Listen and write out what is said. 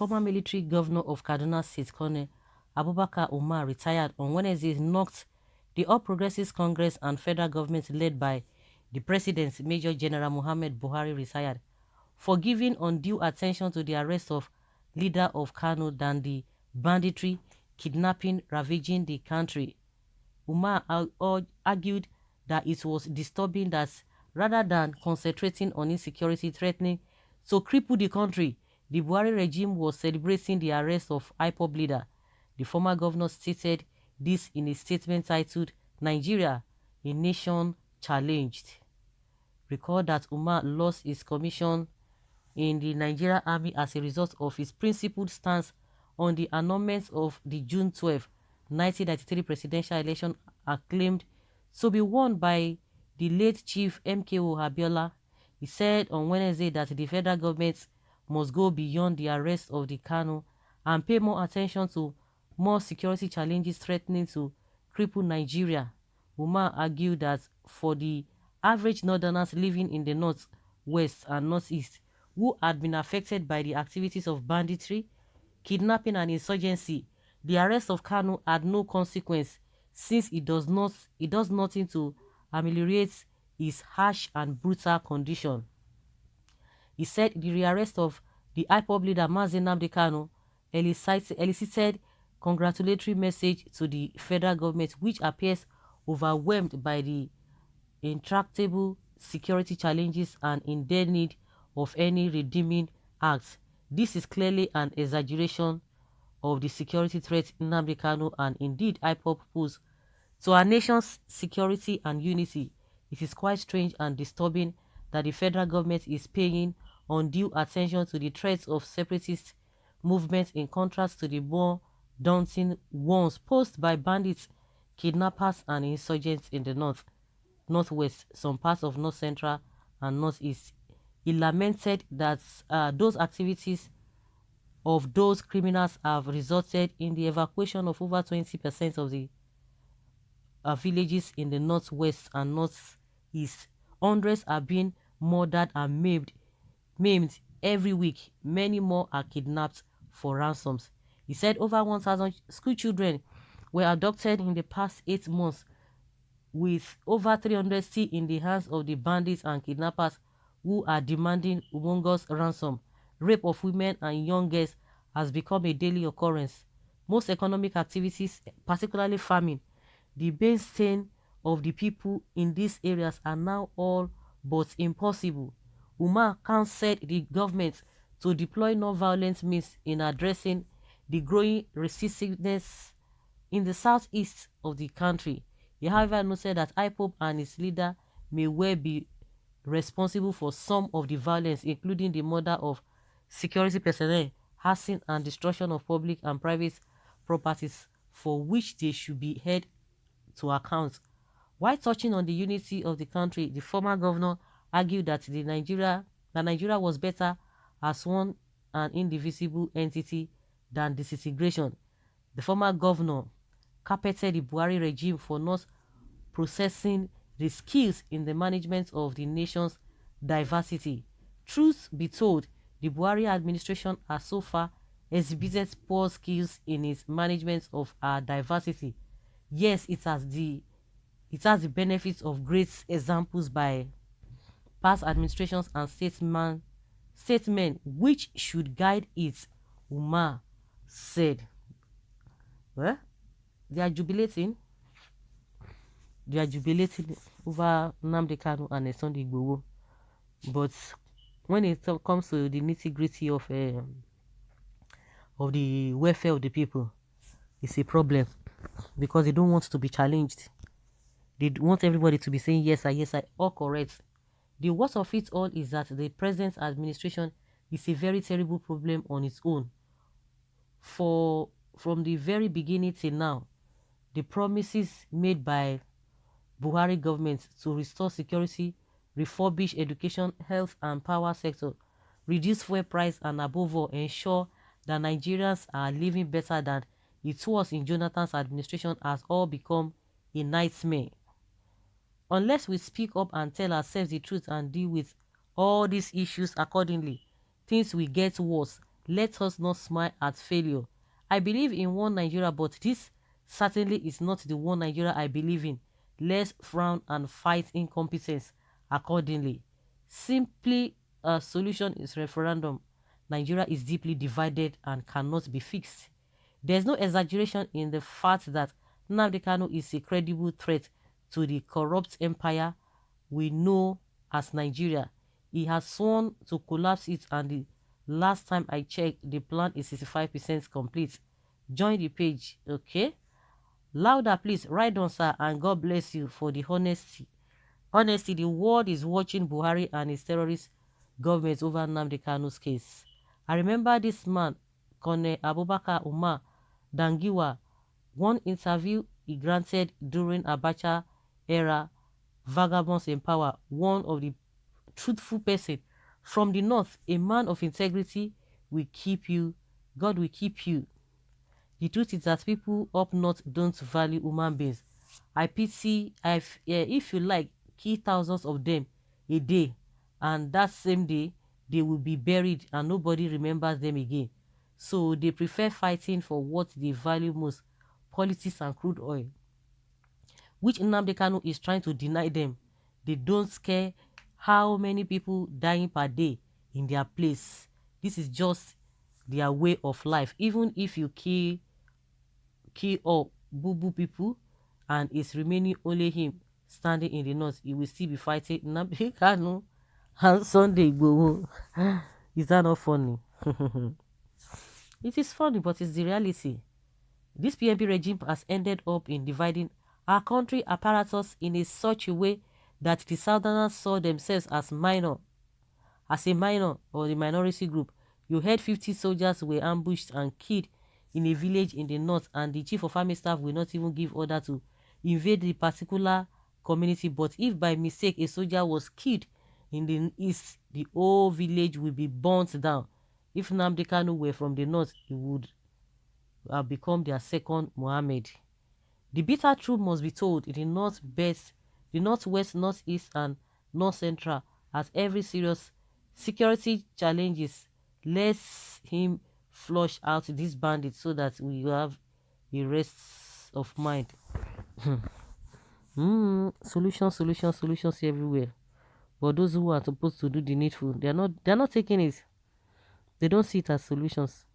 former military governor of Kaduna State, Colonel Abubakar Umar, retired on Wednesday, knocked the All Progressives Congress and federal government led by the President, Major General Muhammad Buhari, retired for giving undue attention to the arrest of leader of KANU than the banditry, kidnapping ravaging the country. Umar argued that it was disturbing that rather than concentrating on insecurity threatening to cripple the country, the Buhari regime was celebrating the arrest of IPOB leader. The former governor stated this in a statement titled Nigeria, a Nation Challenged. Recall that Umar lost his commission in the Nigerian Army as a result of his principled stance on the annulment of the June 12, 1993 presidential election acclaimed to be won by the late Chief MKO Abiola. He said on Wednesday that the federal government must go beyond the arrest of the KANU and pay more attention to more security challenges threatening to cripple Nigeria. Umar argued that for the average northerners living in the north, west and northeast who had been affected by the activities of banditry, kidnapping and insurgency, the arrest of KANU had no consequence since it does nothing to ameliorate his harsh and brutal condition. He said the rearrest of the IPOB leader NNAMDI KANU elicited congratulatory message to the federal government, which appears overwhelmed by the intractable security challenges and in their need of any redeeming acts. This is clearly an exaggeration of the security threat Nnamdi Kanu and indeed IPOB pose to our nation's security and unity. It is quite strange and disturbing that the federal government is paying undue attention to the threats of separatist movements in contrast to the more daunting ones posed by bandits, kidnappers and insurgents in the north, northwest, some parts of north central and northeast. He lamented that those activities of those criminals have resulted in the evacuation of over 20% of the villages in the northwest and northeast. Hundreds are being murdered and maimed every week. Many more are kidnapped for ransoms. He said over 1,000 school children were abducted in the past 8 months, with over 300 still in the hands of the bandits and kidnappers who are demanding humongous ransom. Rape of women and young girls has become a daily occurrence. Most economic activities, particularly farming, the mainstay of the people in these areas, are now all but impossible. Umar counselled the government to deploy non-violent means in addressing the growing resistance in the southeast of the country. He, however, noted that IPOB and its leader may well be responsible for some of the violence, including the murder of security personnel, harassing and destruction of public and private properties, for which they should be held to account. While touching on the unity of the country, the former governor argued that Nigeria was better as one and indivisible entity than disintegration. The former governor carpeted the Buhari regime for not processing the skills in the management of the nation's diversity. Truth be told, the Buhari administration has so far exhibited poor skills in its management of our diversity. Yes, it has the benefits of great examples by past administrations and statesmen which should guide it, Umar said. Well, they are jubilating over Nnamdi Kanu and Sunday Igboho. But when it comes to the nitty-gritty of the welfare of the people, it's a problem because they don't want to be challenged. They want everybody to be saying yes, I, all correct. The worst of it all is that the present administration is a very terrible problem on its own. From the very beginning till now, the promises made by Buhari government to restore security, refurbish education, health and power sector, reduce fuel price and above all ensure that Nigerians are living better than it was in Jonathan's administration has all become a nightmare. Unless we speak up and tell ourselves the truth and deal with all these issues accordingly, things will get worse. Let us not smile at failure. I believe in one Nigeria, but this certainly is not the one Nigeria I believe in. Let's frown and fight incompetence accordingly. Simply, a solution is referendum. Nigeria is deeply divided and cannot be fixed. There's no exaggeration in the fact that NNAMDI KANU is a credible threat to the corrupt empire we know as Nigeria. He has sworn to collapse it, and the last time I checked, the plan is 65% complete. Join the page, okay? Louder, please. Right on, sir, and God bless you for the honesty. Honestly, the world is watching Buhari and his terrorist government over NNAMDI KANU's case. I remember this man, Colonel Abubakar Umar Dangiwa, one interview he granted during Abacha era Vagabonds in Power, one of the truthful person from the north, a man of integrity will keep you, God will keep you. The truth is that people up north don't value human beings. I pity, if you like, kill thousands of them a day, and that same day they will be buried and nobody remembers them again. So they prefer fighting for what they value most, politics and crude oil, which NNAMDI KANU is trying to deny them. They don't care how many people dying per day in their place. This is just their way of life. Even if you kill all boo people and it's remaining only him standing in the north, he will still be fighting NNAMDI KANU and Sunday Igboho. Is that not funny? It is funny, but it's the reality. This PNP regime has ended up in dividing our country apparatus in a such a way that the Southerners saw themselves as a minor or the minority group. You heard 50 soldiers were ambushed and killed in a village in the north, and the chief of army staff will not even give order to invade the particular community. But if by mistake a soldier was killed in the east, the whole village will be burnt down. If NNAMDI KANU were from the north, he would have become their second Muhammad. The bitter truth must be told. In the northwest, northeast, and north central, as every serious security challenges, let him flush out these bandits so that we have a rest of mind. Solutions everywhere. But those who are supposed to do the needful, they're not taking it. They don't see it as solutions.